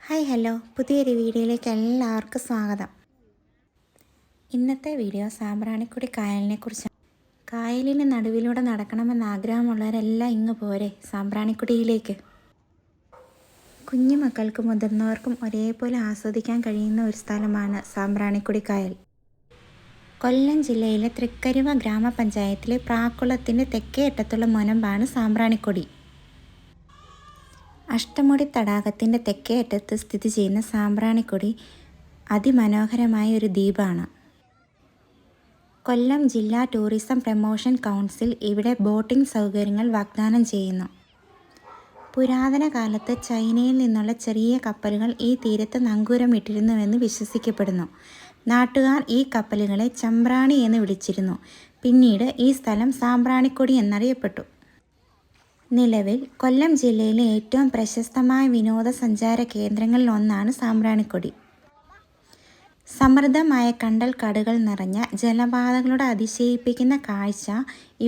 Hi hello, പുതിയൊരു വീഡിയോയിലേക്ക് എല്ലാവർക്കും സ്വാഗതം. ഇന്നത്തെ വീഡിയോ സാമ്പ്രാണിക്കൊടി കായലിനെ കുറിച്ചാണ്. കായലിന് നടുവിലൂടെ നടക്കണമെന്ന് ആഗ്രഹമുള്ളവരെല്ലാം ഇങ്ങ് പോരെ സാമ്പ്രാണിക്കൊടിയിലേക്ക്. കുഞ്ഞു മക്കൾക്കും മുതിർന്നവർക്കും ഒരേപോലെ ആസ്വദിക്കാൻ കഴിയുന്ന ഒരു സ്ഥലമാണ് സാമ്പ്രാണിക്കൊടി കായൽ. കൊല്ലം ജില്ലയിലെ തൃക്കരുവ ഗ്രാമപഞ്ചായത്തിലെ പ്രാക്കുളത്തിൻ്റെ തെക്കേ അറ്റത്തുള്ള മുനമ്പാണ് സാമ്പ്രാണിക്കൊടി. അഷ്ടമുടി തടാകത്തിൻ്റെ തെക്കേ അറ്റത്ത് സ്ഥിതി ചെയ്യുന്ന സാമ്പ്രാണിക്കൊടി അതിമനോഹരമായ ഒരു ദ്വീപാണ്. കൊല്ലം ജില്ലാ ടൂറിസം പ്രൊമോഷൻ കൗൺസിൽ ഇവിടെ ബോട്ടിംഗ് സൗകര്യങ്ങൾ വാഗ്ദാനം ചെയ്യുന്നു. പുരാതന കാലത്ത് ചൈനയിൽ നിന്നുള്ള ചെറിയ കപ്പലുകൾ ഈ തീരത്ത് നങ്കൂരമിട്ടിരുന്നുവെന്ന് വിശ്വസിക്കപ്പെടുന്നു. നാട്ടുകാർ ഈ കപ്പലുകളെ ചമ്പ്രാണി എന്ന് വിളിച്ചിരുന്നു. പിന്നീട് ഈ സ്ഥലം സാമ്പ്രാണിക്കൊടി എന്നറിയപ്പെട്ടു. നിലവിൽ കൊല്ലം ജില്ലയിലെ ഏറ്റവും പ്രശസ്തമായ വിനോദസഞ്ചാര കേന്ദ്രങ്ങളിൽ ഒന്നാണ് സാമ്പ്രാണിക്കൊടി. സമൃദ്ധമായ കണ്ടൽക്കാടുകൾ നിറഞ്ഞ ജലപാതകളുടെ അതിശയിപ്പിക്കുന്ന കാഴ്ച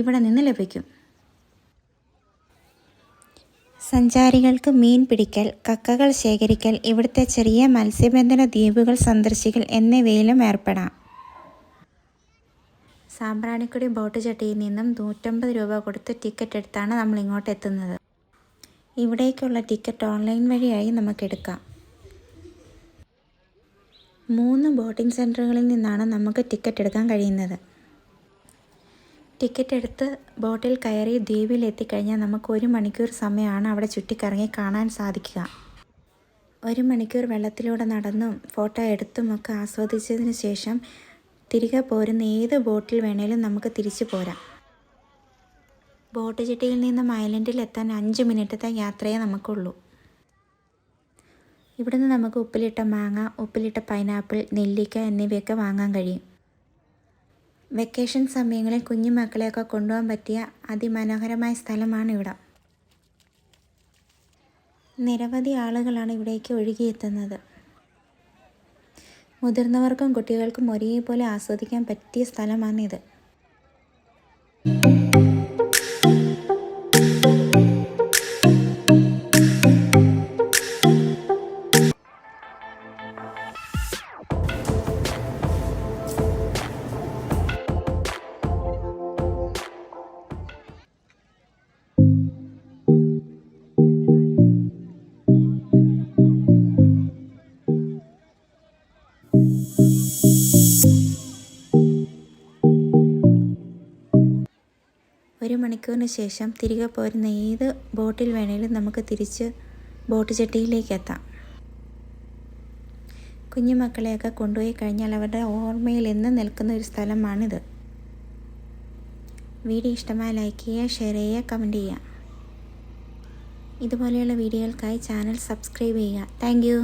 ഇവിടെ നിന്ന് ലഭിക്കും. സഞ്ചാരികൾക്ക് മീൻ പിടിക്കൽ, കക്കകൾ ശേഖരിക്കൽ, ഇവിടുത്തെ ചെറിയ മത്സ്യബന്ധന ദ്വീപുകൾ സന്ദർശിക്കൽ എന്നിവയിലും ഏർപ്പെടാം. സാമ്പ്രാണിക്കൊടി ബോട്ട് ജെട്ടിയിൽ നിന്നും 150 രൂപ കൊടുത്ത് ടിക്കറ്റ് എടുത്താണ് നമ്മൾ ഇങ്ങോട്ട് എത്തുന്നത്. ഇവിടേക്കുള്ള ടിക്കറ്റ് ഓൺലൈൻ വഴിയായി നമുക്കെടുക്കാം. 3 ബോട്ടിംഗ് സെൻറ്ററുകളിൽ നിന്നാണ് നമുക്ക് ടിക്കറ്റ് എടുക്കാൻ കഴിയുന്നത്. ടിക്കറ്റ് എടുത്ത് ബോട്ടിൽ കയറി ദ്വീപിൽ എത്തിക്കഴിഞ്ഞാൽ നമുക്ക് 1 മണിക്കൂർ സമയമാണ് അവിടെ ചുറ്റിക്കറങ്ങി കാണാൻ സാധിക്കുക. 1 മണിക്കൂർ വെള്ളത്തിലൂടെ നടന്നും ഫോട്ടോ എടുത്തുമൊക്കെ ആസ്വദിച്ചതിന് ശേഷം തിരികെ പോരുന്ന ഏത് ബോട്ടിൽ വേണേലും നമുക്ക് തിരിച്ചു പോരാം. ബോട്ട് ജെട്ടിയിൽ നിന്നും ഐലൻഡിൽ എത്താൻ 5 മിനിറ്റത്തെ യാത്രയേ നമുക്കുള്ളൂ. ഇവിടുന്ന് നമുക്ക് ഉപ്പിലിട്ട മാങ്ങ, ഉപ്പിലിട്ട പൈനാപ്പിൾ, നെല്ലിക്ക എന്നിവയൊക്കെ വാങ്ങാൻ കഴിയും. വെക്കേഷൻ സമയങ്ങളിൽ കുഞ്ഞു മക്കളെയൊക്കെ കൊണ്ടുപോകാൻ പറ്റിയ അതിമനോഹരമായ സ്ഥലമാണ് ഇവിടെ. നിരവധി ആളുകളാണ് ഇവിടേക്ക് ഒഴുകിയെത്തുന്നത്. മുതിർന്നവർക്കും കുട്ടികൾക്കും ഒരേപോലെ ആസ്വദിക്കാൻ പറ്റിയ സ്ഥലമാണിത്. ഒരു മണിക്കൂറിന് ശേഷം തിരികെ പോരുന്ന ഏത് ബോട്ടിൽ വേണേലും നമുക്ക് തിരിച്ച് ബോട്ട് ജെട്ടിയിലേക്ക് എത്താം. കുഞ്ഞുമക്കളെയൊക്കെ കൊണ്ടുപോയി കഴിഞ്ഞാൽ അവരുടെ ഓർമ്മയിൽ എന്നും നിൽക്കുന്ന ഒരു സ്ഥലമാണിത്. വീഡിയോ ഇഷ്ടമായി ലൈക്ക് ചെയ്യുക, ഷെയർ ചെയ്യുക, കമൻറ്റ് ചെയ്യുക. ഇതുപോലെയുള്ള വീഡിയോകൾക്കായി ചാനൽ സബ്സ്ക്രൈബ് ചെയ്യുക. Thank you.